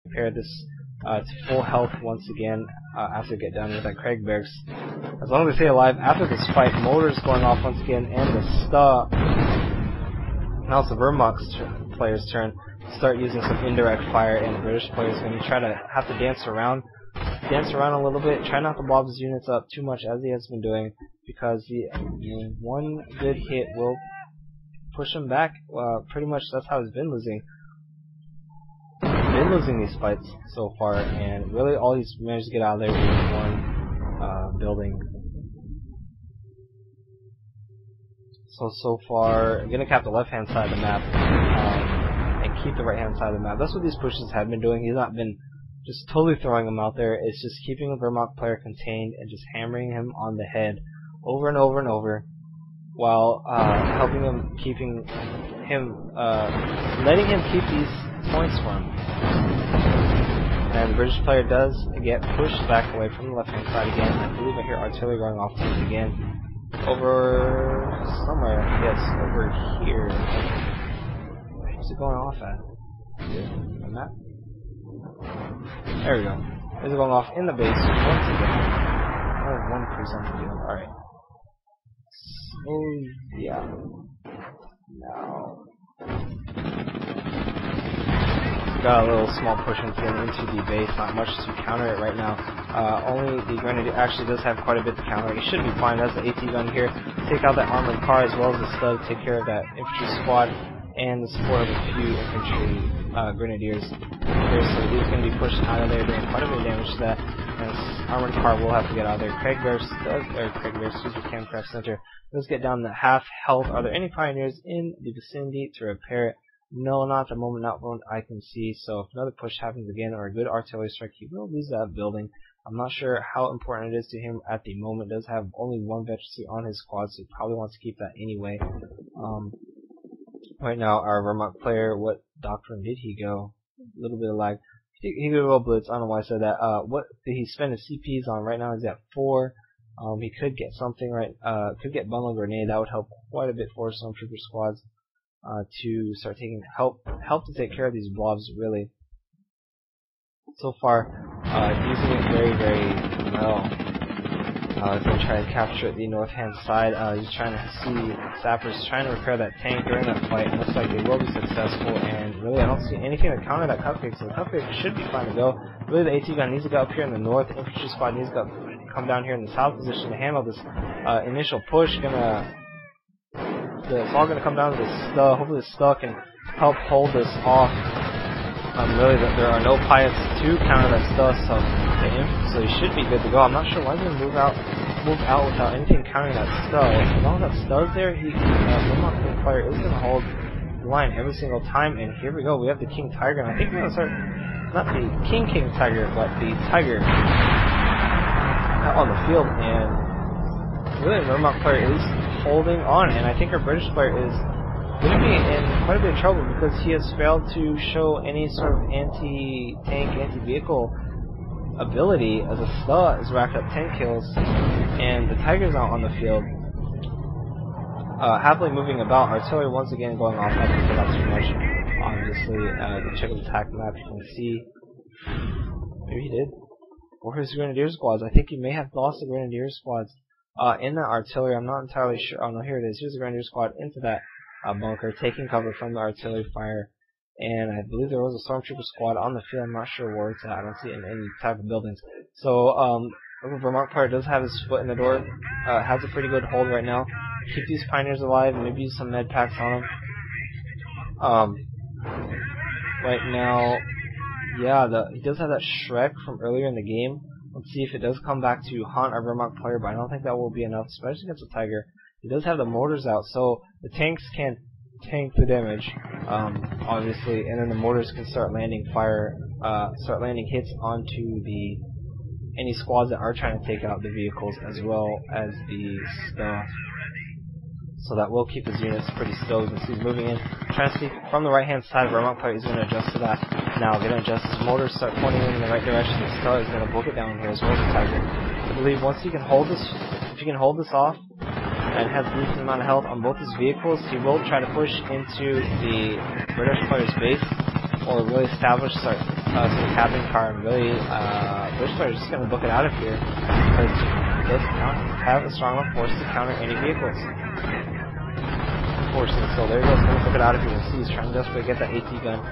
Repair this to full health once again after get done with that Craig Barracks. As long as they stay alive after this fight, motors going off once again, and the stuff. Now it's the Vermont's player's turn to start using some indirect fire, and the British player is going to try to have to dance around a little bit, try not to blob his units up too much as he has been doing, because the one good hit will push him back. Pretty much that's how he's been losing. These fights so far, and really all he's managed to get out of there is one building. So far, I'm gonna cap the left-hand side of the map and keep the right-hand side of the map. That's what these pushes have been doing. He's not been just totally throwing him out there. It's just keeping the Vermont player contained and just hammering him on the head over and over and over, while helping him, letting him keep these points for him. And the British player does get pushed back away from the left-hand side again. I believe I hear artillery going off once again. Over somewhere, yes, over here. Where's it going off at? The map? There we go. Is it going off in the base once again? Oh, one piece on the field. Alright. Oh, yeah. Now. Got a little small push into the base, not much to counter it right now. Only the Grenadier actually does have quite a bit to counter. It should be fine. That's the AT gun here. Take out that armored car as well as the stud, take care of that infantry squad and the support of a few infantry Grenadiers here. So he's going to be pushed out of there, doing quite a bit of damage to that. And this armored car will have to get out of there. Campcraft Center does get down to half health. Are there any pioneers in the vicinity to repair it? No, not at the moment, not one I can see. So if another push happens again or a good artillery strike, he will lose that building. I'm not sure how important it is to him at the moment. Does have only one veterancy on his squad, so he probably wants to keep that anyway. Right now, our Vermont player, what doctrine did he go? A little bit of lag. He could go blitz. I don't know why I said that. What did he spend his CPs on? Right now he's at 4. He could get something could get bundle grenade. That would help quite a bit for some trooper squads. To start taking help to take care of these blobs, really. So far, using it very, very well. He's going to try to capture the north-hand side. He's trying to see sappers trying to repair that tank during that fight. It looks like they will be successful, and really I don't see anything to counter that cupcake, so the cupcake should be fine to go. Really the AT gun needs to go up here in the north, the infantry squad needs to come down here in the south position to handle this initial push. It's all going to come down to the stuff. Hopefully the stuff can help hold this off. Really, there are no pilots to counter that stuff, so he should be good to go. I'm not sure why he's going to move out without anything countering that stuff. As long as that stuff's there, Vermont player is going to hold the line every single time. And here we go. We have the King Tiger, and I think we're going to start not the King Tiger, but the Tiger out on the field. And really, the Vermont player is holding on, and I think our British player is going to be in quite a bit of trouble because he has failed to show any sort of anti-tank, anti-vehicle ability, as a Stella has racked up 10 kills, and the Tiger's out on the field, happily moving about. Artillery once again going off. I didn't pick out too much, obviously. Check the attack map, you can see. Maybe he did. Or his Grenadier squads. I think he may have lost the Grenadier squads. In that artillery, I'm not entirely sure. Oh no, here it is. Here's the Grenadier squad into that bunker, taking cover from the artillery fire. And I believe there was a stormtrooper squad on the field. I'm not sure where it's at. I don't see it in any type of buildings. So, the Vermont player does have his foot in the door. Has a pretty good hold right now. Keep these pioneers alive and maybe use some med packs on them. Right now, yeah, he does have that Shrek from earlier in the game. Let's see if it does come back to haunt our Vermont player, but I don't think that will be enough, especially against the Tiger. He does have the mortars out, so the tanks can tank the damage, obviously, and then the mortars can start landing hits onto any squads that are trying to take out the vehicles as well as the stuff. So that will keep his units pretty still. You can see he's moving in, trying to see from the right-hand side. Vermont player is going to adjust to that. Now, going to adjust his mortars, start pointing in the right direction. The Star is going to book it down here as well as the Tiger. I believe once he can hold this, if he can hold this off and has a decent amount of health on both his vehicles, he will try to push into the British player's base, or really to the captain car, and really, British player is just going to book it out of here because he does not have a strong enough force to counter any vehicles. Unfortunately, so there he goes, going to book it out of here. We'll see, he's trying to desperately get that AT gun.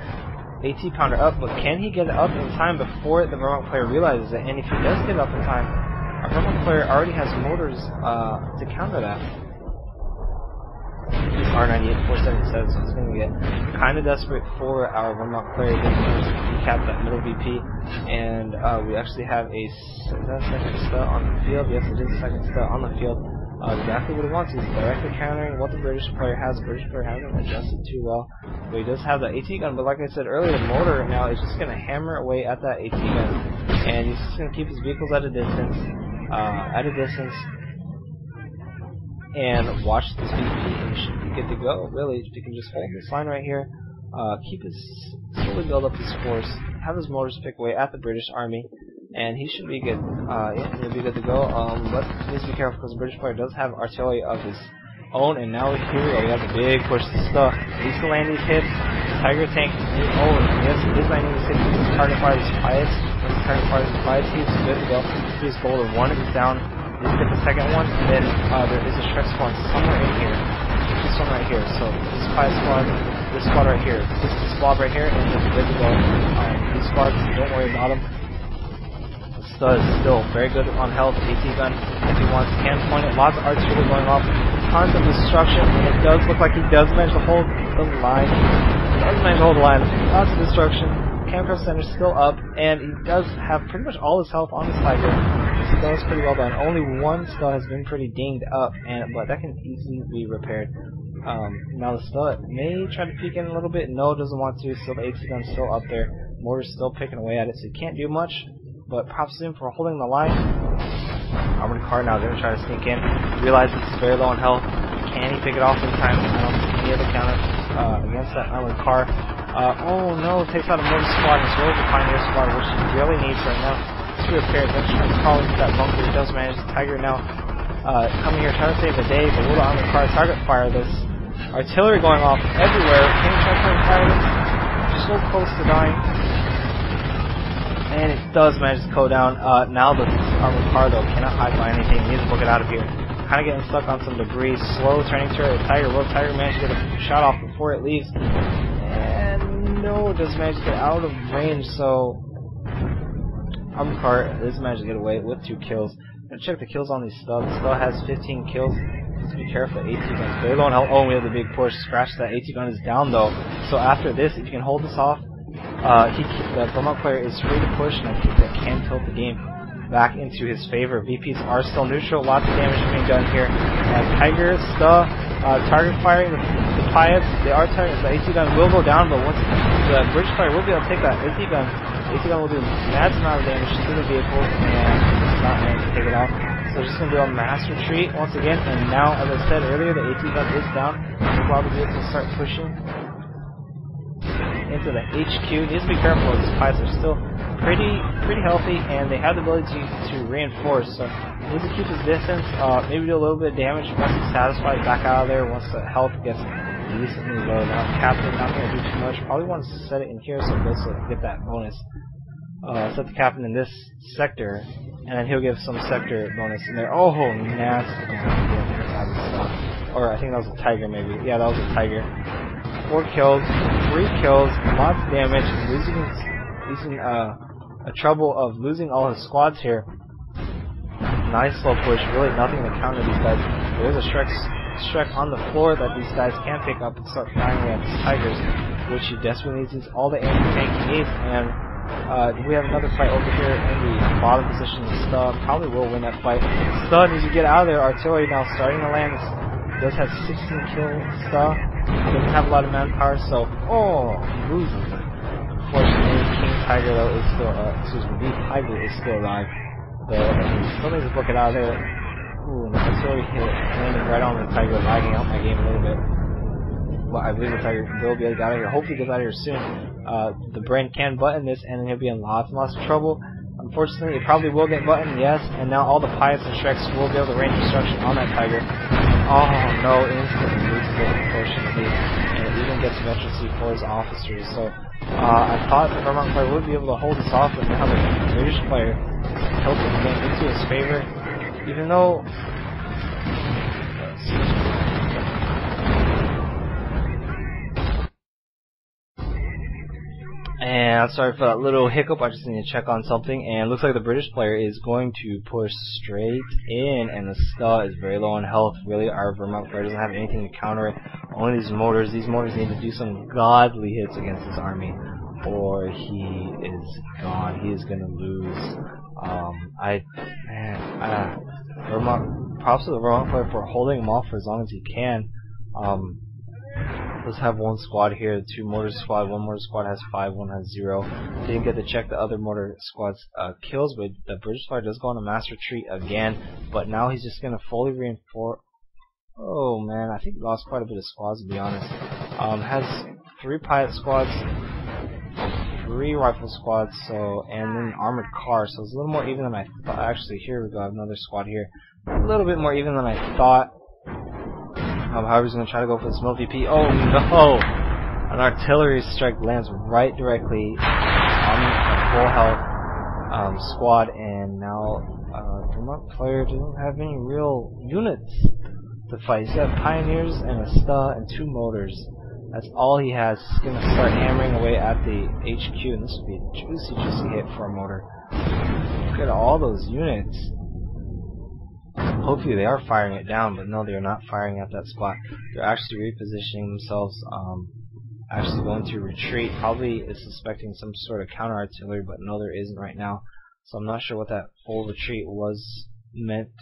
AT pounder up, but can he get it up in time before the Vermont player realizes it? And if he does get it up in time, our Vermont player already has motors to counter that. He's R98-477, so he's going to get kind of desperate for our Vermont player to cap that middle VP. And we actually have a second stud on the field. Yes, it is a second stud on the field. Exactly what he wants. He's directly countering what the British player has. The British player hasn't adjusted too well. But he does have the AT gun, but like I said earlier, the motor now is just going to hammer away at that AT gun. And he's just going to keep his vehicles at a distance. And watch this VP, and he should be good to go. Really, if you can just hold this line right here, slowly build up his force, have his motors pick away at the British Army, and he should be good. Yeah, he'll be good to go. But please be careful because the British player does have artillery of his own, and now here we go. We have the big push. Needs to land these hits. Tiger tank. Oh, yes, it is landing these hits. This is target fire. These pilots. He's good to go. He's gold of one. He's down. Let's get the second one, and then there is a Shrek spawn somewhere in here. This one right here. So this pilot squad, this squad right here, this squad right here, and it's good to go. These squads, don't worry about them. The stud is still very good on health. AT gun, if he wants, can point it. Lots of artillery going off. Tons of destruction, and it does look like he does manage to hold the line. Lots of destruction. Campcraft Center still up, and he does have pretty much all his health on his Tiger. That was pretty well done. Only one stud has been pretty dinged up, but that can easily be repaired. Now the stud may try to peek in a little bit. No, doesn't want to. Still the AT gun's still up there. Mortar's still picking away at it, so he can't do much. But props to him for holding the line. Armored car now going to try to sneak in. Realizes he's very low on health. Can he pick it off in time? I don't see any other counter against that armored car. Oh no, takes out a motor squad as well as the Pioneer squad, which he really needs right now to repair. Then tries to crawl into that bunker. He does manage. The Tiger now coming here trying to save the day, but will the armored car target fire this? Artillery going off everywhere. Can he try to target fire this? So close to dying. And it does manage to go down. Now the armored car though cannot hide by anything. He needs to book it out of here. Kind of getting stuck on some debris. Slow turning turret. Tiger managed to get a shot off before it leaves. And no, does manage to get out of range. So armored car does manage to get away with 2 kills. I'm gonna check the kills on these studs. Stud has 15 kills. Just be careful. AT gun's very low on health. Oh, we have the big push. Scratch that. AT gun is down though. So after this, if you can hold this off, the Vermont player is free to push, and I think that can tilt the game back into his favor. VPs are still neutral. Lots of damage being done here. Tiger, target firing the pilots. They are targeting. The AT gun will go down, but once the British player will be able to take that AT gun will do a massive amount of damage to the vehicle, and it's not managed to take it off. So just going to do a mass retreat once again, and now, as I said earlier, the AT gun is down. We'll probably be able to start pushing into the HQ. Needs to be careful. These pilots are still pretty healthy, and they have the ability to reinforce. So he needs to keep his distance. Maybe do a little bit of damage once he's satisfied. Back out of there once the health gets decently low. Now captain not going to do too much. Probably wants to set it in here so he goes to get that bonus. Set the captain in this sector, and then he'll give some sector bonus in there. Oh, nasty! Or I think that was a Tiger, maybe. Yeah, that was a Tiger. 4 kills, 3 kills, lots of damage, losing a trouble of losing all his squads here. Nice slow push, really nothing to counter these guys. There's a Shrek on the floor that these guys can pick up and start firing at these Tigers, which he desperately needs all the anti-tank he needs. And we have another fight over here in the bottom position. Stud probably will win that fight. Stud needs to get out of there. Artillery now starting to land. Does have 16 kills. Stud doesn't have a lot of manpower, so loses it. Unfortunately, King Tiger though is still the Tiger is still alive. Though he still needs to book it out of there. Ooh, the artillery hit landing right on the Tiger, lagging out my game a little bit. But I believe the Tiger will be able to get out of here. Hopefully he gets out of here soon. The brain can button this, and then he'll be in lots and lots of trouble. Unfortunately, it probably will get buttoned, yes, and now all the pilots and Shreks will be able to rain destruction on that Tiger. Oh no, instantly loses it, unfortunately. And even get some efficiency for his officers. So I thought the Vermont player would be able to hold this off, but now the British player tilted the game into his favor, even though. And sorry for that little hiccup, I just need to check on something, and it looks like the British player is going to push straight in, and the Ska is very low on health. Really, our Vermont player doesn't have anything to counter it, only these mortars. These mortars need to do some godly hits against this army, or he is gone. He is going to lose. Props to the Vermont player for holding him off for as long as he can. Let's have one squad here, 2 mortar squad. One mortar squad has 5, one has 0. Didn't get to check the other mortar squad's kills, but the British player does go on a mass retreat again. But now he's just going to fully reinforce. Oh man, I think he lost quite a bit of squads, to be honest. Has 3 pilot squads, 3 rifle squads, and then an armored car. So it's a little more even than I thought. Actually, here we go, another squad here. A little bit more even than I thought. However, he's going to try to go for the middle VP. Oh no! An artillery strike lands right directly on a full health squad, and now the Vermont player doesn't have any real units to fight. He's got pioneers and a Sta and 2 motors. That's all he has. He's going to start hammering away at the HQ, and this would be a juicy hit for a motor. Look at all those units. Hopefully they are firing it down, but no, they are not firing at that spot. They're actually repositioning themselves, actually going to retreat. Probably is suspecting some sort of counter artillery, but no, there isn't right now. So I'm not sure what that full retreat was meant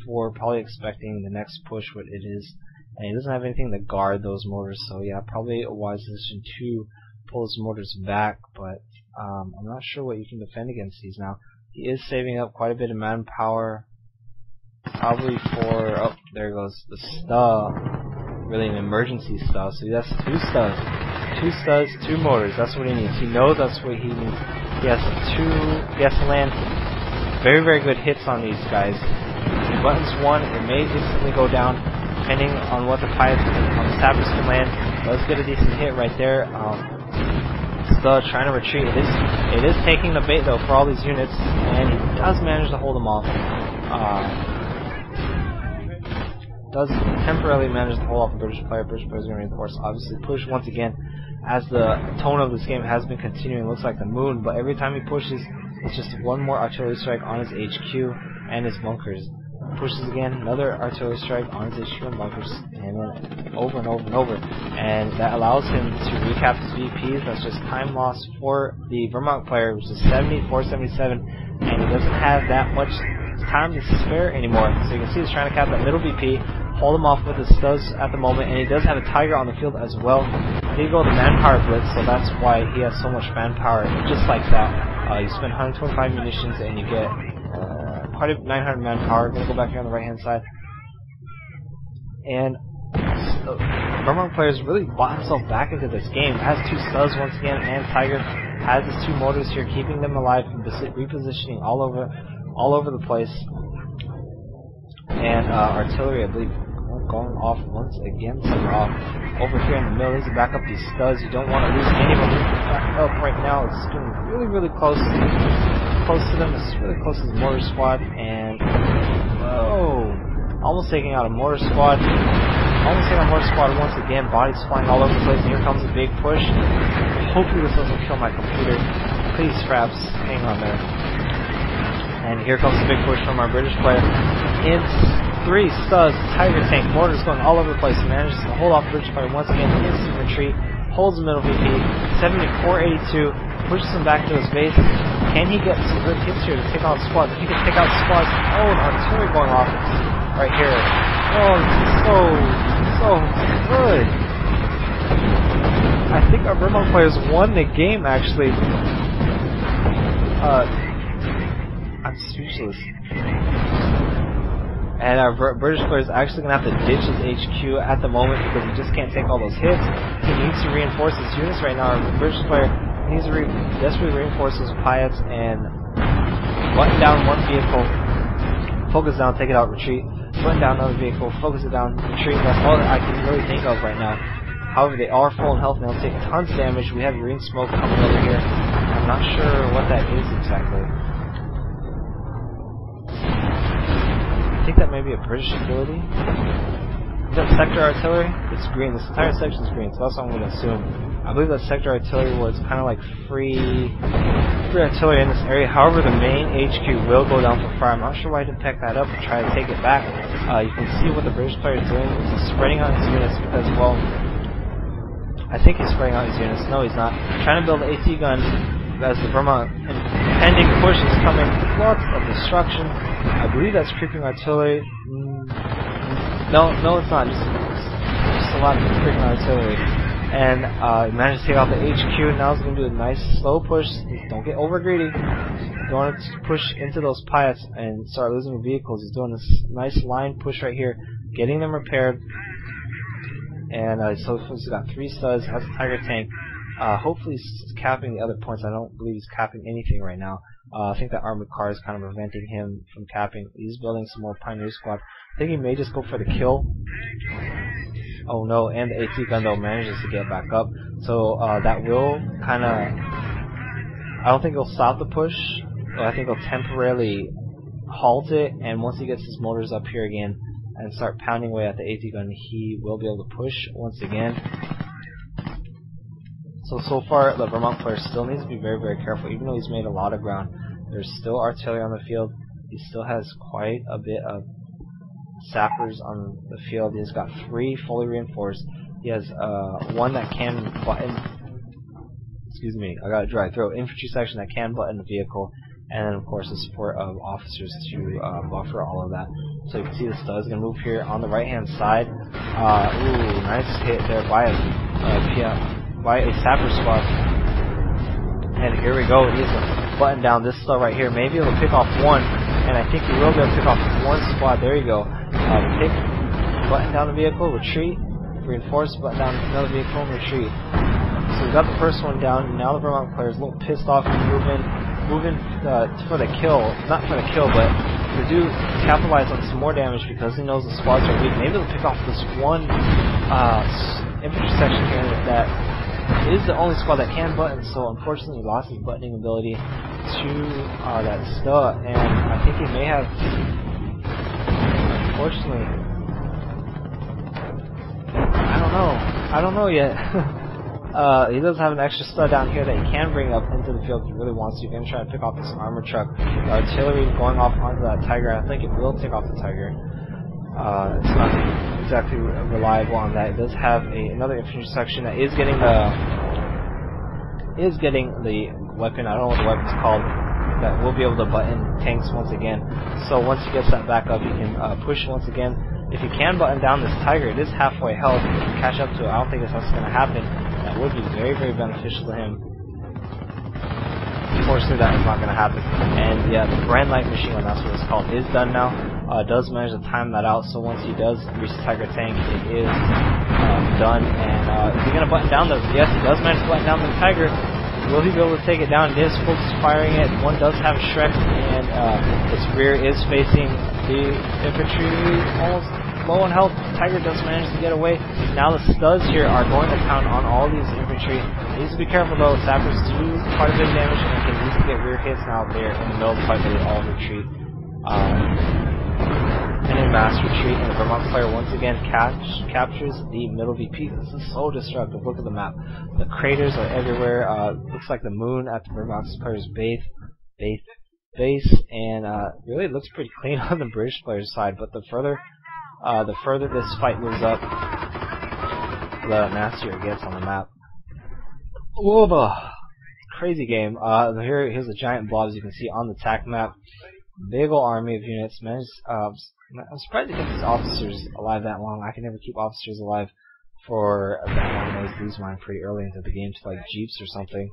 for. Probably expecting the next push, what it is. And he doesn't have anything to guard those mortars, so yeah, probably a wise decision to pull his mortars back, but I'm not sure what you can defend against these now. He is saving up quite a bit of manpower. Probably for, oh, there goes the Sta, really an emergency Sta, so that's 2 Stas. 2 Stas, 2 motors, that's what he needs. He knows that's what he needs. He has to land very good hits on these guys. If he buttons 1, it may instantly go down, depending on what the pilots on the sappers can land. Let's get a decent hit right there. Sta trying to retreat. It is taking the bait though for all these units, and he does manage to hold them off. Does temporarily manage to hold off the British player. British player is going to reinforce. Obviously push once again, as the tone of this game has been continuing. It looks like the moon, but every time he pushes, it's just one more artillery strike on his HQ and his bunkers. Pushes again, another artillery strike on his HQ and bunkers, and then over and over. And that allows him to recap his VPs. That's just time loss for the Vermont player, which is 74-77, and he doesn't have that much time to spare anymore. So you can see he's trying to cap that middle VP, hold him off with his studs at the moment, and he does have a Tiger on the field as well. He go the manpower blitz, so that's why he has so much manpower. Just like that, you spend 125 munitions and you get quite a 900 manpower. Gonna go back here on the right hand side, and Vermont players really bought himself back into this game. Has 2 studs once again, and Tiger has his 2 motors here, keeping them alive and repositioning all over the place. And artillery, I believe, going off once again. Over here in the middle, needs to back up these studs. You don't want to lose any of them. Back up right now. It's getting really close to them. It's really close to the mortar squad, and almost taking out a mortar squad. Almost taking out a mortar squad once again. Bodies flying all over the place. And here comes a big push. Hopefully this doesn't kill my computer. Please, Fraps, hang on there. And here comes the big push from our British player. In 3 studs, Tiger tank, mortars going all over the place. He manages to hold off the British player once again. Instant retreat, holds the middle VP. 74-82, pushes him back to his base. Can he get some good hits here to take out squads? If he can take out squads, an artillery going off right here. Oh, so good. I think our Vermont players won the game, actually. I'm speechless. And our British player is actually going to have to ditch his HQ at the moment because he just can't take all those hits. He needs to reinforce his units right now. Our British player needs to desperately reinforce his pilots and button down one vehicle, focus down, take it out, retreat. Button down another vehicle, focus it down, retreat. That's all that I can really think of right now. However, they are full in health and they'll take tons of damage. We have green smoke coming over here. I'm not sure what that is exactly. I think that may be a British ability. Is that sector artillery? It's green. This entire section is green, so that's what I'm going to assume. I believe that sector artillery was kind of like free artillery in this area. However, the main HQ will go down for fire. I'm not sure why I didn't pick that up and try to take it back. You can see what the British player is doing. He's spreading out his units because, well, I think he's spreading out his units. No, he's not. Trying to build an AT gun as the Vermont impending push is coming. Lots of destruction. I believe that's creeping artillery. No, it's not. Just a lot of creeping artillery. And he managed to take out the HQ. Now he's going to do a nice slow push. Don't get over greedy. Don't want to push into those pirates and start losing vehicles. He's doing this nice line push right here, getting them repaired. And so he's got 3 studs, has a Tiger tank. Hopefully he's capping the other points. I don't believe he's capping anything right now. I think that armored car is kind of preventing him from capping. He's building some more Pioneer Squad. I think he may just go for the kill. Oh no, and the AT gun though manages to get back up. So that will kind of... I don't think it'll stop the push. I think it'll temporarily halt it. And once he gets his motors up here again and start pounding away at the AT gun, he will be able to push once again. So far, the Vermont player still needs to be very, very careful. Even though he's made a lot of ground, there's still artillery on the field. He still has quite a bit of sappers on the field. He's got 3 fully reinforced. He has 1 that can button. Excuse me, I got a dry throat. Infantry section that can button the vehicle, and then of course the support of officers to buffer all of that. So you can see the stud's gonna move here on the right-hand side. Ooh, nice hit there by a sapper squad. And here we go. He has to button down this stud right here. Maybe he'll pick off 1, and I think he will be able to pick off 1 squad. There you go. Button down the vehicle, retreat, reinforce, button down another vehicle, and retreat. So we got the first one down, and now the Vermont player is a little pissed off and moving for the kill. Not for the kill, but to capitalize on some more damage because he knows the squads are weak. Maybe they'll pick off this 1 infantry section here that is the only squad that can button, so unfortunately he lost his buttoning ability to that stud, and I think he may have, unfortunately, I don't know yet. He does have an extra stud down here that he can bring up into the field if he really wants to. He's going to try to pick off this armor truck. The artillery going off onto that Tiger, and I think it will take off the Tiger. It's not exactly reliable on that. It does have another infantry section that is getting the weapon. I don't know what the weapon's called. That will be able to button tanks once again. So once he gets that back up, he can push once again. If he can button down this Tiger, it is halfway health. If he can catch up to it, I don't think that's going to happen. That would be very, very beneficial to him. Unfortunately, that is not going to happen. And yeah, the brand light machine gun, that's what it's called, is done now. Does manage to time that out, so once he does reach the Tiger tank, it is done. And is he going to button down the... Yes, he does manage to button down the Tiger. Will he be able to take it down? He is focused firing it. 1 does have Shrek, and its rear is facing the infantry, almost low on health. Tiger does manage to get away. Now the studs here are going to pound on all these infantry. He needs to be careful though. Sappers do quite a bit of damage and can easily get rear hits now. They're in the middle of the fight, they all retreat. And in mass retreat, and the Vermont player once again captures the middle VP. This is so destructive. Look at the map. The craters are everywhere. Looks like the moon at the Vermont player's base, and really it looks pretty clean on the British player's side. But the further this fight moves up, the nastier it gets on the map. Whoa, crazy game. Here's the giant blobs you can see on the attack map. Big ol' army of units. I'm surprised to keep these officers alive that long. I can never keep officers alive for that long. I always lose mine pretty early into the game to like jeeps or something.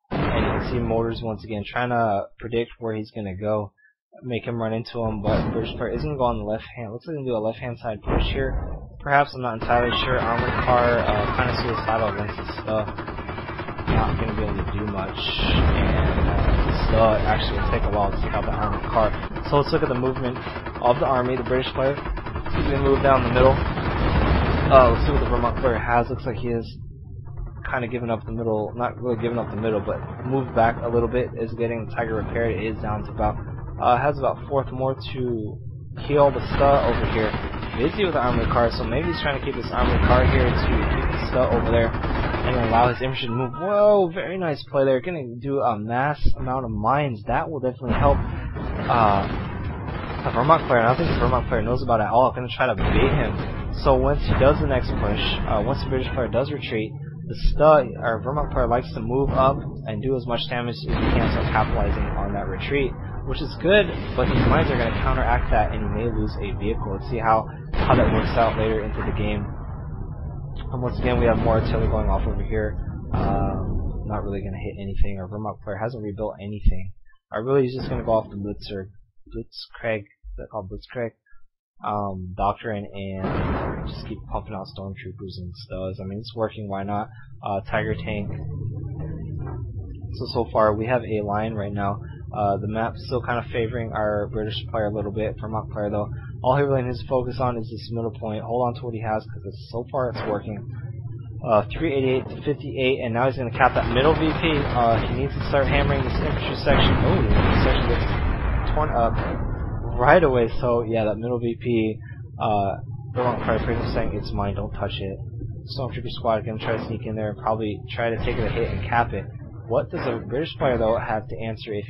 And you can see Motors once again trying to predict where he's gonna go, make him run into him. But the British player is gonna go on the left hand. Looks like he's gonna do a left hand side push here. Perhaps, I'm not entirely sure. Armored car, kind of suicidal against his stuff. Not going to be able to do much, and still actually will take a while to take out the armored car. So let's look at the movement of the army. The British player is going to move down the middle. Let's see what the Vermont player has. Looks like he has kind of given up the middle, not really given up the middle, but moved back a little bit. Is getting the Tiger repaired. It is down to about, has about 4th more to heal the Sta over here. Busy with the armored car, so maybe he's trying to keep this armored car here to keep the Sta over there and allow his infantry to move. Whoa, very nice play there. Gonna do a mass amount of mines. That will definitely help the Vermont player. I don't think the Vermont player knows about it at all. I'm gonna try to bait him. So once he does the next push, once the British player does retreat, the Sta, our Vermont player, likes to move up and do as much damage as he can, so capitalizing on that retreat, which is good, but these mines are going to counteract that and you may lose a vehicle. Let's see how that works out later into the game. And once again, we have more artillery going off over here. Not really going to hit anything. Our Vermont player hasn't rebuilt anything. Really, he's just going to go off the Blitzkrieg, they're called Blitzkrieg, doctrine, and just keep pumping out stormtroopers and Stas. I mean, it's working, why not? Tiger tank. So far we have a line right now. The map's still kind of favoring our British player a little bit. Vermont player, though, all he really needs to focus on is this middle point. Hold on to what he has, because so far it's working. 388 to 58, and now he's going to cap that middle VP. He needs to start hammering this infantry section. Oh, the section gets torn up right away. So yeah, that middle VP, Vermont player pretty much saying, it's mine, don't touch it. Stormtrooper squad going to try to sneak in there and probably try to take it a hit and cap it. What does a British player, though, have to answer if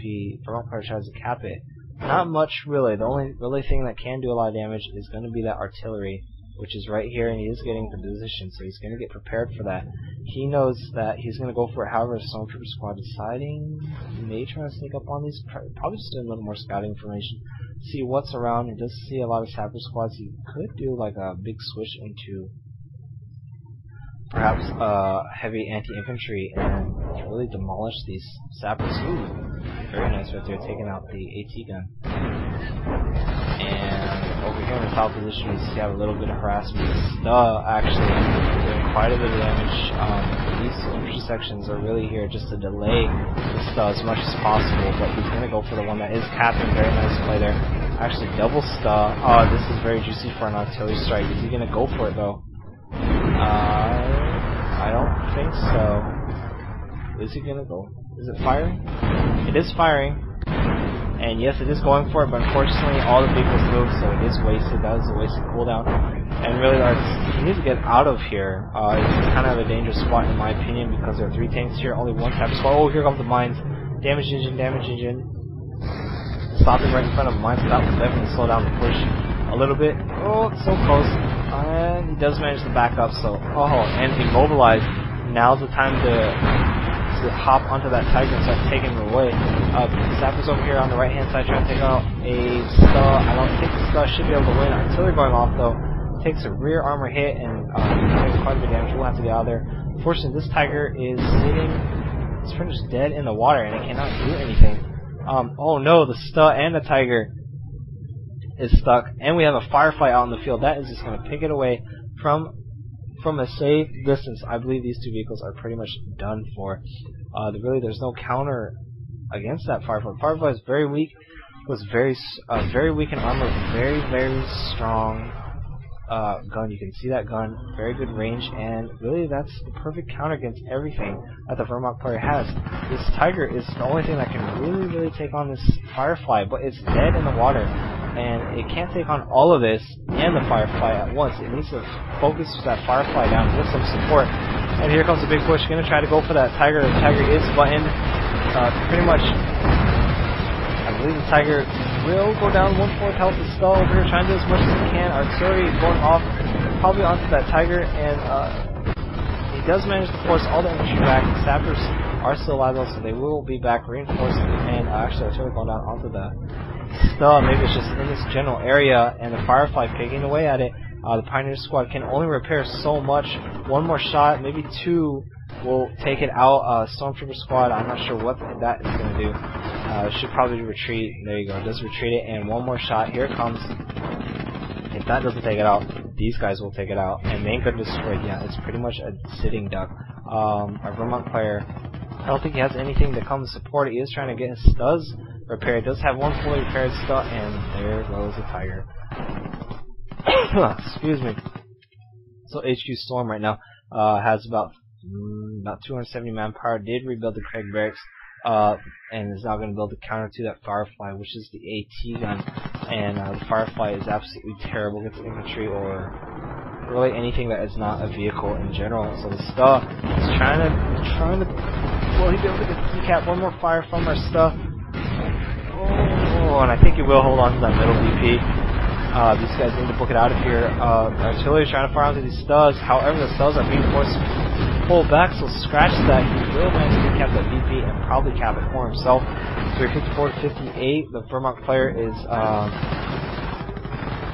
Vermont player tries to cap it? Not much, really. The only really thing that can do a lot of damage is going to be that artillery, which is right here, and he is getting the position, so he's going to get prepared for that. He knows that he's going to go for it. However, Stormtrooper squad deciding he may try to sneak up on these, probably just do a little more scouting information, see what's around. He does see a lot of sapper squads. He could do like a big switch into perhaps heavy anti-infantry and really demolish these sappers. Ooh, very nice right there, taking out the AT gun. And over here in the top position, we see have a little bit of harassment. Actually doing quite a bit of damage. These infantry sections are really here just to delay the Sta as much as possible, but he's going to go for the one that is capping. Very nice play there. Actually, double Sta. This is very juicy for an artillery strike. Is he going to go for it, though? I don't think so. Is he gonna go? Is it firing? It is firing. And yes, it is going for it, but unfortunately all the vehicles moved, so it is wasted. That was a wasted cooldown. And really, he needs to get out of here. It's kind of a dangerous spot in my opinion, because there are 3 tanks here, only 1 type of squad. Oh, here comes the mines. Damage engine, damage engine. Stopping right in front of the mines, so that will definitely slow down the push a little bit. Oh, it's so close. And he does manage to back up, so and immobilized. Now's the time to hop onto that Tiger and start taking it away. Sappers over here on the right hand side trying to take out a Sta. I don't think the Sta should be able to win. Artillery going off, though, takes a rear armor hit and doing quite a bit of damage. We'll have to get out of there. Unfortunately, this Tiger is sitting, it's pretty much dead in the water and it cannot do anything. Oh no, the Sta and the Tiger is stuck, and we have a firefight out in the field. That is just going to pick it away from a safe distance. I believe these 2 vehicles are pretty much done for. Really, there's no counter against that firefight. Firefight is very weak. It was very weak in armor. Very strong gun. You can see that gun. Very good range, and really that's the perfect counter against everything that the Vermont player has. This Tiger is the only thing that can really take on this Firefly, but it's dead in the water. And it can't take on all of this and the Firefly at once. It needs to focus that Firefly down with some support. And here comes the big push. Going to try to go for that Tiger. The Tiger is buttoned. Pretty much, I believe the Tiger will go down 1/4 health to Sta over here, trying to do as much as he can. Artillery going off, probably onto that Tiger, and he does manage to force all the infantry back. The sappers are still alive, though, so they will be back reinforced. And actually, artillery going down onto the Sta. Maybe it's just in this general area, and the Firefly picking away at it. The Pioneer squad can only repair so much. 1 more shot, maybe 2, will take it out. Stormtrooper squad, I'm not sure what that is going to do. Should probably retreat. There you go. It does retreat it, and 1 more shot. Here it comes. If that doesn't take it out, these guys will take it out. And main gun destroyed. Yeah, it's pretty much a sitting duck. Our Vermont player, I don't think he has anything to come support it. He is trying to get his Stas repaired. He does have 1 fully repaired Sta, and there goes the Tiger. Excuse me. So HQstorm right now has about 270 manpower. Did rebuild the Craig Barracks, and is now going to build a counter to that Firefly, which is the AT gun. And the Firefly is absolutely terrible against infantry or really anything that is not a vehicle in general. So the Stuh is trying to. Will he be able to get the decap? One more fire from our Stuh. Oh, and I think he will hold on to that middle VP. These guys need to book it out of here. Artillery is trying to fire onto these Stuhs. However, the Stuhs are being forced to pull back, so scratch that. He will manage to cap that VP and probably cap it for himself. So 54 to 58. The Vermont player is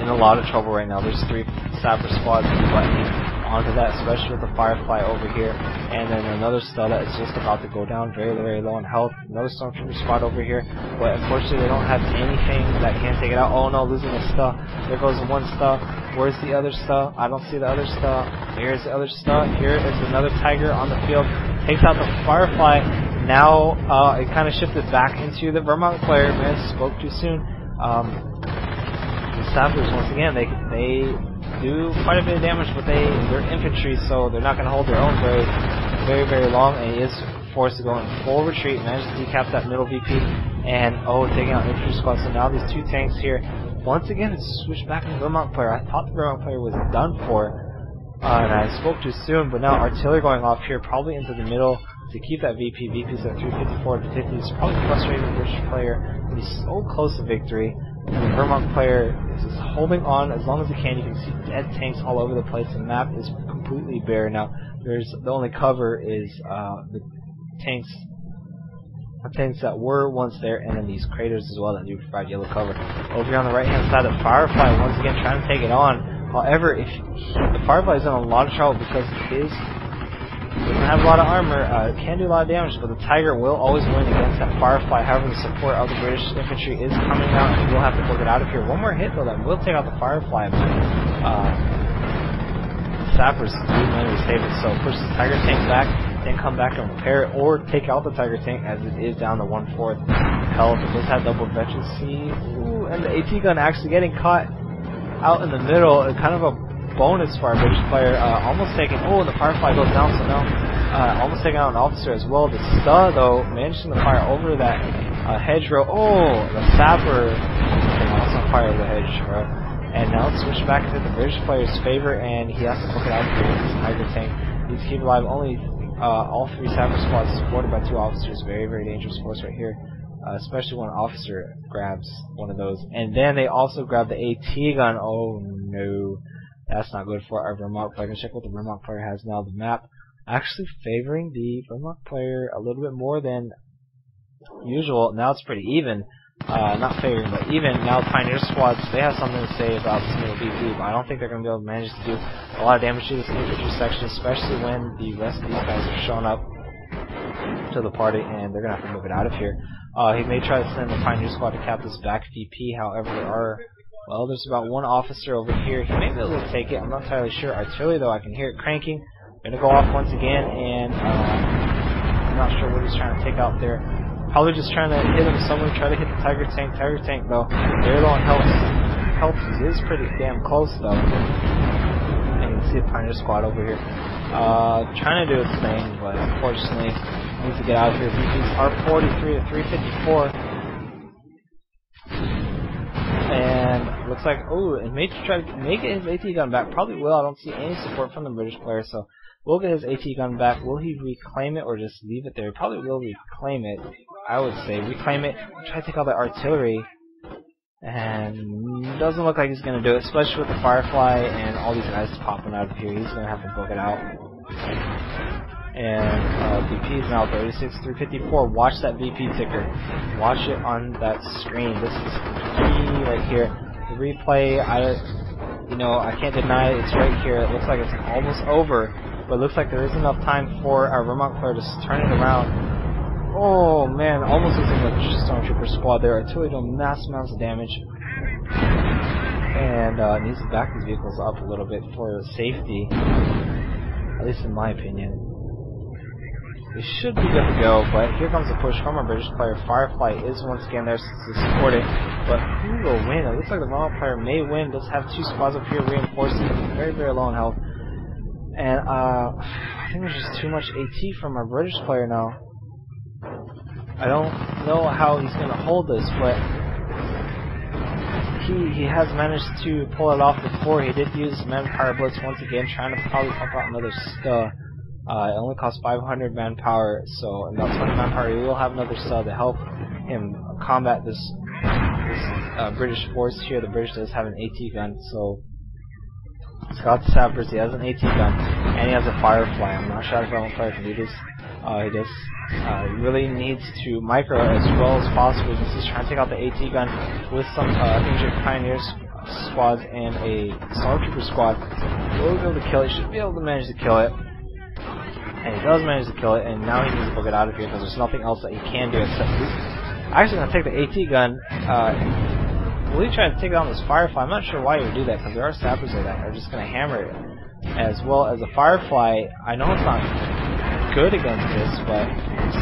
in a lot of trouble right now. There's 3 sapper squads buttoning onto that, especially with the Firefly over here, and then another Stuh that is just about to go down, very, very low in health. Another Stormtrooper squad over here, but unfortunately they don't have anything that can take it out. Oh no, losing a Stuh. There goes one Stuh. Where's the other Stuh? I don't see the other Stuh. Here's the other Stuh. Here is another Tiger on the field. Takes out the Firefly. Now it kind of shifted back into the Vermont player. Man, spoke too soon. The sappers, once again, they do quite a bit of damage, but they're infantry, so they're not going to hold their own very, very long, and he is forced to go in full retreat. Managed to decap that middle VP, and taking out infantry squad. So now these 2 tanks here, once again, it's switched back to the Vermont player. I thought the Vermont player was done for, and I spoke too soon, but now artillery going off here, probably into the middle to keep that VP. VP's at 354 to 50. It's probably frustrating the British player, but he's so close to victory. And the Vermont player is just holding on as long as he can. You can see dead tanks all over the place. The map is completely bare now. The only cover is the tanks that were once there, and then these craters as well that do provide yellow cover. Over here on the right hand side, the Firefly once again trying to take it on. However, the Firefly is in a lot of trouble because it doesn't have a lot of armor, can do a lot of damage, but the Tiger will always win against that Firefly. However, the support of the British infantry is coming out, and we'll have to book it out of here. One more hit, though, that will take out the Firefly. Sappers do manage to save it, so push the Tiger tank back, then come back and repair it, or take out the Tiger tank as it is down to 1/4 health. It does have double veterancy. Ooh, and the AT gun actually getting caught out in the middle, kind of a bonus for our British player, almost taking. Oh, and the Firefly goes down, so now almost taking out an officer as well. The Stuh, though, managing to fire over that hedgerow. Oh, the sapper can also fire over the hedgerow. And now it's switched back into the British player's favor, and he has to book it out here with this Tiger tank. Needs to keep alive. Only all 3 sapper squads supported by 2 officers. Very, very dangerous force right here. Especially when an officer grabs one of those. And then they also grab the AT gun. Oh no. That's not good for our Vermont player. Check what the Vermont player has now. The map actually favoring the Vermont player a little bit more than usual. Now it's pretty even. Not favoring, but even. Now the Pioneer squads, they have something to say about this middle VP, but I don't think they're going to be able to manage to do a lot of damage to this infantry section, especially when the rest of these guys are showing up to the party, and they're going to have to move it out of here. He may try to send the Pioneer squad to cap this back VP, however, there's about 1 officer over here. He may be able to take it. I'm not entirely sure. Artillery, though, I can hear it cranking. Going to go off once again, and I'm not sure what he's trying to take out there. Probably just trying to hit him somewhere, try to hit the Tiger tank. Tiger tank, though, very low on health. He is pretty damn close, though. And you can see the Pioneer squad over here. Trying to do its thing, but unfortunately, needs to get out of here. VPs are 43 to 354. And looks like, it may try to make it his AT gun back. Probably will. I don't see any support from the British player, so we'll get his AT gun back. Will he reclaim it or just leave it there? He probably will reclaim it. I would say reclaim it. Try to take out the artillery. And doesn't look like he's going to do it, especially with the Firefly and all these guys popping out of here. He's going to have to book it out. And VP is now 36-354. Watch that VP ticker. Watch it on that screen. This is key right here. The replay, I can't deny it. It's right here. It looks like it's almost over, but it looks like there is enough time for our Vermont player to turn it around. Oh man, almost losing the Stormtrooper squad there. Artillery doing massive amounts of damage. And needs to back these vehicles up a little bit for safety, at least in my opinion. They should be good to go, but here comes the push from our British player. Firefly is once again there to support it, but who will win? It looks like the Vermont player may win. Does have 2 squads up here reinforcing, very, very low in health. And I think there's just too much AT from our British player now. I don't know how he's gonna hold this, but he has managed to pull it off before. He did use manpower blitz once again, trying to probably pump out another stud. It only costs 500 manpower, so in about 20 manpower he will have another stud to help him combat this British force here. The British does have an AT gun, so he's got the sappers, he has an AT gun, and he has a firefly. I'm not sure if our own player can do this. He does. He really needs to micro as well as possible because he's trying to take out the AT gun with some injured pioneers squads and a stormtrooper squad. Will he be able to kill it? He should be able to manage to kill it. And he does manage to kill it, and now he needs to book it out of here because there's nothing else that he can do except actually gonna take the AT gun. Will he try to take down this firefly? I'm not sure why he would do that because there are sappers there that are just gonna hammer it. As well as a firefly, I know it's not good against this, but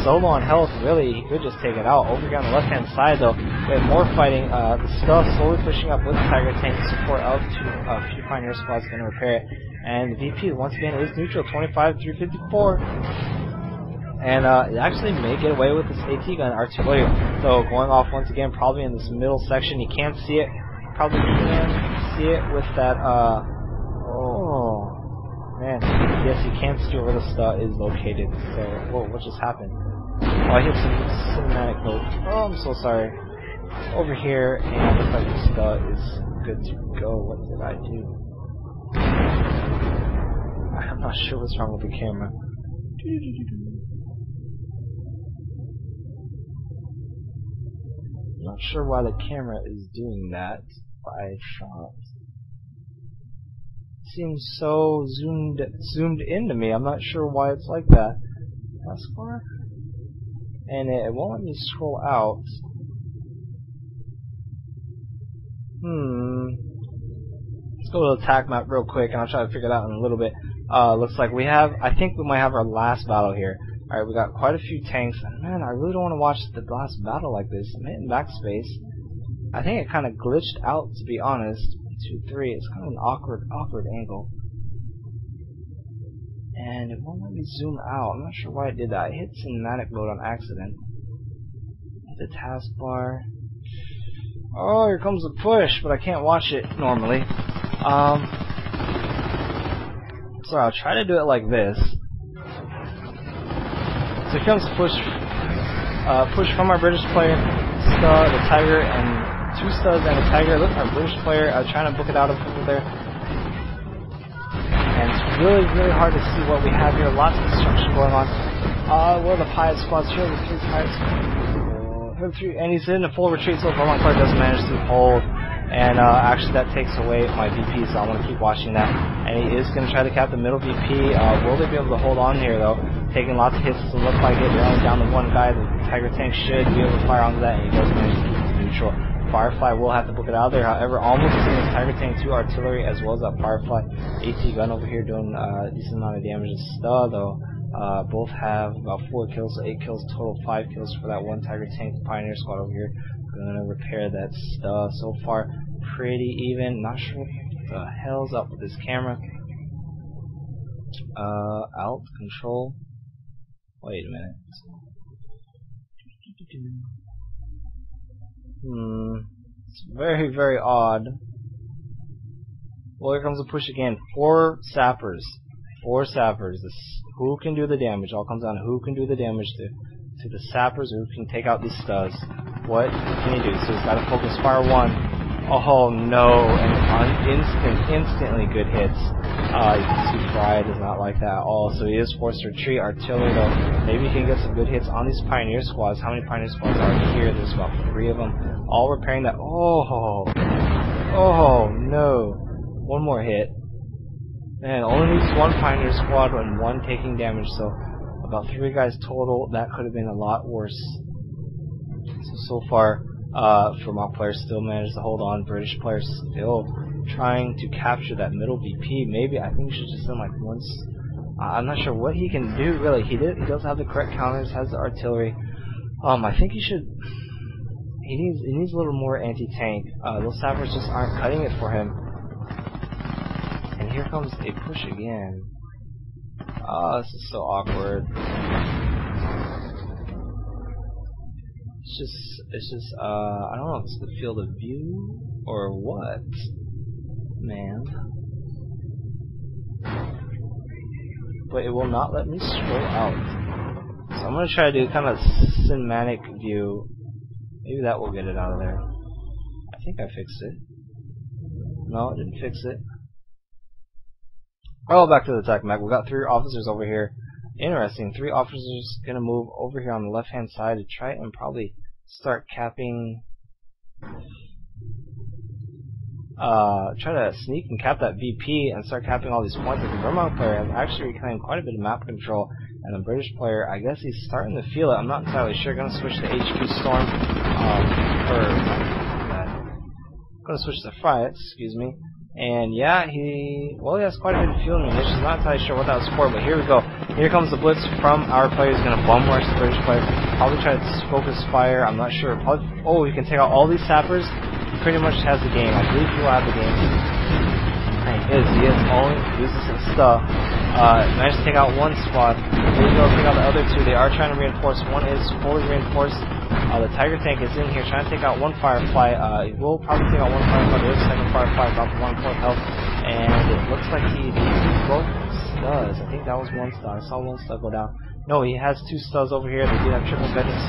so low on health, really, he could just take it out. Over here on the left-hand side, though, we have more fighting. The stuff slowly pushing up with the Tiger Tank support of a few Pioneer squads going to repair it. And the VP, once again, is neutral, 25-354. And it actually may get away with this AT gun artillery. So going off once again, probably in this middle section. You can't see it. Probably can see it with that, oh. Man, yes, you can't see where the stud is located. So, whoa, what just happened? Oh, I hit some cinematic mode. Oh, I'm so sorry. Over here, and it looks like the stud is good to go. What did I do? I'm not sure what's wrong with the camera. I'm not sure why the camera is doing that, but I thought seems so zoomed into me. I'm not sure why it's like that. Taskbar? And it won't let me scroll out. Let's go to the attack map real quick and I'll try to figure it out in a little bit. Looks like I think we might have our last battle here. Alright, we got quite a few tanks, and man, I really don't want to watch the last battle like this. I'm hitting backspace. I think it kind of glitched out, to be honest. 2, 3. It's kind of an awkward angle. And it won't let me zoom out. I'm not sure why it did that. I hit cinematic mode on accident. The taskbar. Oh, here comes the push, but I can't watch it normally. So I'll try to do it like this. So here comes the push. Push from our British player, Stud, the Tiger, and 2 studs and a Tiger. Look, our British player trying to book it out of over there. And it's really, really hard to see what we have here. Lots of destruction going on. Where are the pirate squads? Here are the 3 pirates. And he's in a full retreat, so Vermont player doesn't manage to hold. And actually that takes away my VP, so I want to keep watching that. And he is going to try to cap the middle VP. Will they be able to hold on here, though? Taking lots of hits, doesn't look like it. They're only down to 1 guy. The Tiger Tank should be able to fire onto that, and he does manage to keep it neutral. Firefly will have to book it out there. However, almost seeing his Tiger Tank 2 artillery as well as that Firefly AT gun over here doing a decent amount of damage. The Stud, though, both have about 4 kills, so 8 kills total, 5 kills for that 1 Tiger Tank Pioneer squad over here. Gonna repair that Stud. So far, pretty even. Not sure what the hell's up with this camera. Alt, control. Wait a minute. It's very, very odd. Well, here comes the push again. 4 sappers. 4 sappers. Who can do the damage? All comes down to who can do the damage to the sappers, or who can take out these studs. What can he do? So he's got to focus fire 1. Oh no! And instantly good hits. You can see Friya does not like that at all. So he is forced to retreat. Artillery, though, maybe he can get some good hits on these Pioneer squads. How many Pioneer squads are here? There's about 3 of them, all repairing that. Oh no! 1 more hit. Man, only needs 1 Pioneer squad and 1 taking damage. So about 3 guys total. That could have been a lot worse. So far, Vermont players still managed to hold on. British players still trying to capture that middle VP. Maybe I think he should just send like once. I'm not sure what he can do really. He does have the correct counters, has the artillery. I think he should. He needs a little more anti-tank. Those sappers just aren't cutting it for him. And here comes a push again. Oh, this is so awkward. It's just, I don't know if it's the field of view or what, man. But it will not let me scroll out. So I'm gonna try to do kind of cinematic view. Maybe that will get it out of there. I think I fixed it. No, it didn't fix it. Oh, back to the attack mech. We got 3 officers over here. Interesting. 3 officers gonna move over here on the left-hand side to try and probably start capping. Try to sneak and cap that VP and start capping all these points. The Vermont player has actually reclaimed quite a bit of map control, and the British player, I guess he's starting to feel it. I'm not entirely sure. Gonna switch to HQstorm. Gonna switch to Friya, excuse me. And yeah, he has quite a bit of fuel munitions. Not entirely sure what that was for, but here we go. Here comes the blitz from our player. He's gonna bum rush the British player. Probably try to focus fire. I'm not sure. Probably, oh, he can take out all these sappers. He pretty much has the game. I believe he will have the game. And he is all uses his stuff. Managed to take out 1 squad. Here we go, take out the other 2. They are trying to reinforce. 1 is fully reinforced. The Tiger tank is in here trying to take out 1 Firefly. He will probably take out 1 Firefly. There is a 2nd Firefly, about to 1/4 health. And it looks like he broke studs. I think that was 1 stud. I saw 1 stud go down. No, he has 2 studs over here. They do have triple vengeance.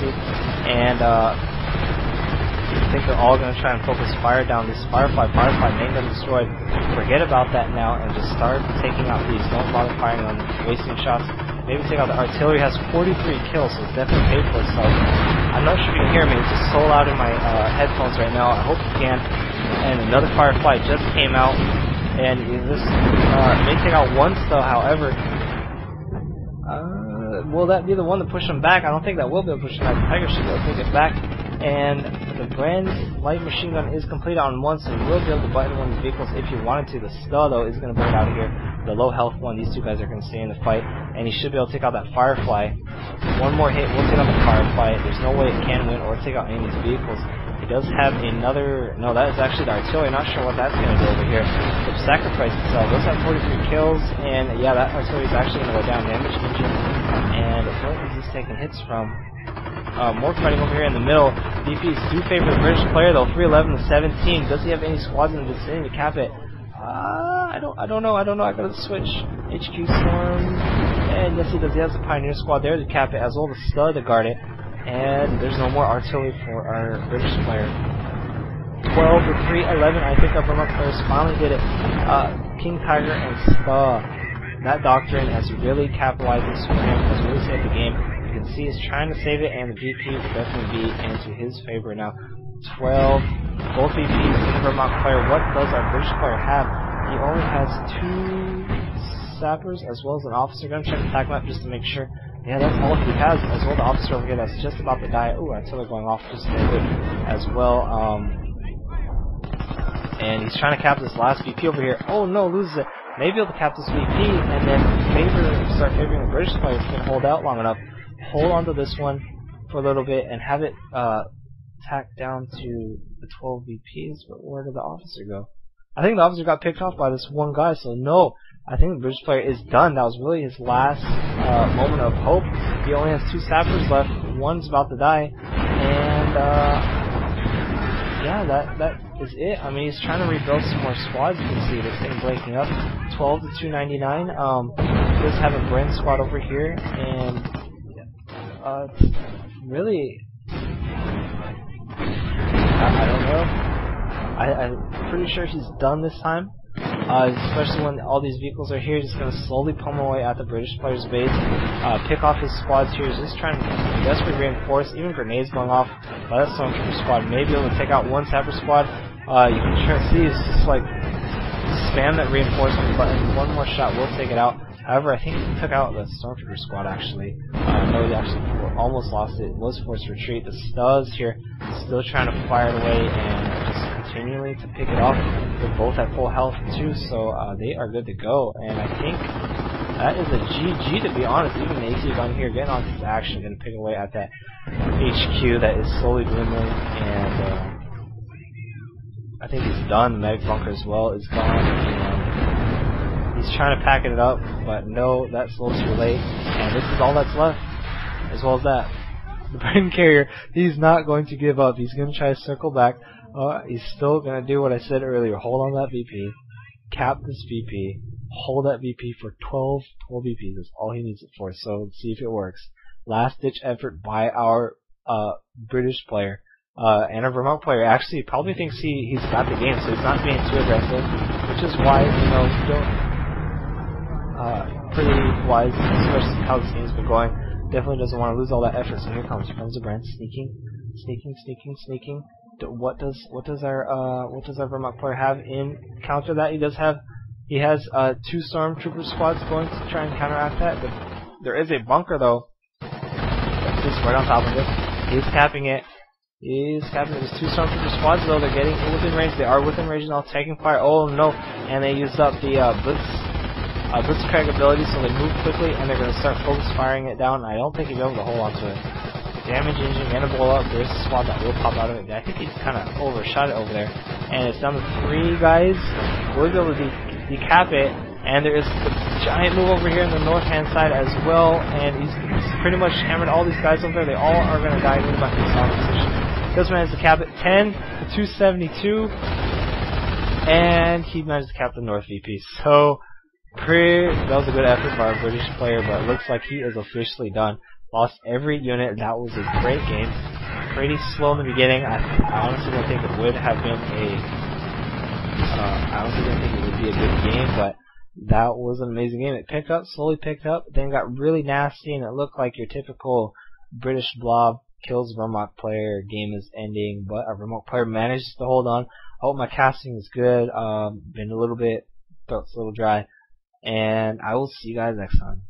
And I think they're all going to try and focus fire down this Firefly. Firefly main gun destroyed. Forget about that now and just start taking out these. Don't bother firing on wasting shots. Maybe take out the artillery. Has 43 kills, so it's definitely paid for itself. I'm not sure if you can hear me. It's just so loud in my headphones right now. I hope you can. And another Firefly just came out, and this may take out 1 still. However, will that be the one to push him back? I don't think that will be able to push him back. The Tiger should be able to take it back. And the Brand light machine gun is completed on 1, so you will be able to button 1 of the vehicles if you wanted to. The Stud, though, is going to bring it out of here. The low health one, these 2 guys are going to stay in the fight, and he should be able to take out that Firefly. 1 more hit will take out the Firefly. There's no way it can win or take out any of these vehicles. He does have another. No, that is actually the artillery. Not sure what that's going to do over here. The sacrifice itself does have 43 kills, and yeah, that artillery is actually going to go down. Damage engine, and where is he taking hits from? More fighting over here in the middle. DPs do favor the British player though. 311 to 17. Does he have any squads in the vicinity to cap it? I don't know. I gotta switch. HQstorm. And yes, he does. He has a Pioneer squad there to cap it, as well as a Stud to guard it. And there's no more artillery for our British player. 12 to 311. I think our Vermont players finally did it. King Tiger and Stud. That doctrine has really capitalized this for him. Has really saved the game. You can see he's trying to save it, and the VP will definitely be into his favor now. 12. Both VPs in the Vermont player. What does our British player have? He only has 2 sappers as well as an officer. Gonna check the attack map just to make sure. Yeah, that's all he has, as well as the officer over here that's just about to die. Ooh, artillery going off just a little bit as well. And he's trying to cap this last VP over here. Oh no, loses it. Maybe able to cap this VP and then start favoring the British player if he can hold out long enough. Hold on to this one for a little bit and have it tack down to the 12 VPs. But where did the officer go? I think the officer got picked off by this one guy, so no. I think the British player is done. That was really his last moment of hope. He only has 2 sappers left. One's about to die. And yeah, that is it. I mean, he's trying to rebuild some more squads. You can see this thing breaking up. 12 to 299. He does have a Brand squad over here, and really, I don't know. I'm pretty sure he's done this time. Especially when all these vehicles are here, he's just going to slowly pummel away at the British player's base, pick off his squads here. He's just trying to desperately reinforce, even grenades going off by that stormtrooper squad. Maybe able to take out 1 sapper squad. You can try to see it's just like spam that reinforcement button. 1 more shot will take it out. However, I think he took out the stormtrooper squad actually. No, he actually almost lost it. Was forced to retreat. The Studs here still trying to fire it away and just continually to pick it off. They're both at full health too, so they are good to go. And I think that is a GG, to be honest. Even the AC gun here getting on his action, going to pick away at that HQ that is slowly dwindling. And I think he's done. The medic bunker as well is gone. And he He's trying to pack it up, but no, that's a little too late. And this is all that's left, as well as that. The Brain Carrier, he's not going to give up. He's going to try to circle back. He's still going to do what I said earlier. Hold on that VP. Cap this VP. Hold that VP for 12 VPs. That's all he needs it for. So let's see if it works. Last ditch effort by our British player. And a Vermont player actually probably thinks he's got the game, so he's not being too aggressive, which is why, you know, pretty wise, especially how this game's been going. Definitely doesn't want to lose all that effort. So here comes Friends of Brand sneaking. What does our Vermont player have in counter that? He has 2 Stormtrooper squads going to try and counteract that. But there is a bunker though, that's just right on top of it. He's capping it. There's 2 Stormtrooper squads though. They're getting within range. They are within range now, taking fire. Oh no! And they used up the Blitzcrank ability, so they move quickly and they're going to start focus firing it down. I don't think he'll be able to hold on to it. Damage engine gonna blow up. There's a squad that will pop out of it. I think he's kind of overshot it over there. And it's down to 3 guys. We'll be able to decap it. And there is the giant move over here on the north hand side as well. And he's pretty much hammered all these guys over there. They all are going to die in about this solid position. This man has to cap it 10 to 272. And he managed to cap the north VP. So that was a good effort by our British player, but it looks like he is officially done. Lost every unit. That was a great game. Pretty slow in the beginning. I honestly don't think it would have been I honestly didn't think it would be a good game, but that was an amazing game. It picked up, slowly picked up, then got really nasty, and it looked like your typical British blob kills Vermont player, game is ending, but our Vermont player manages to hold on. I hope my casting is good. Been a little bit, throat's a little dry, and I will see you guys next time.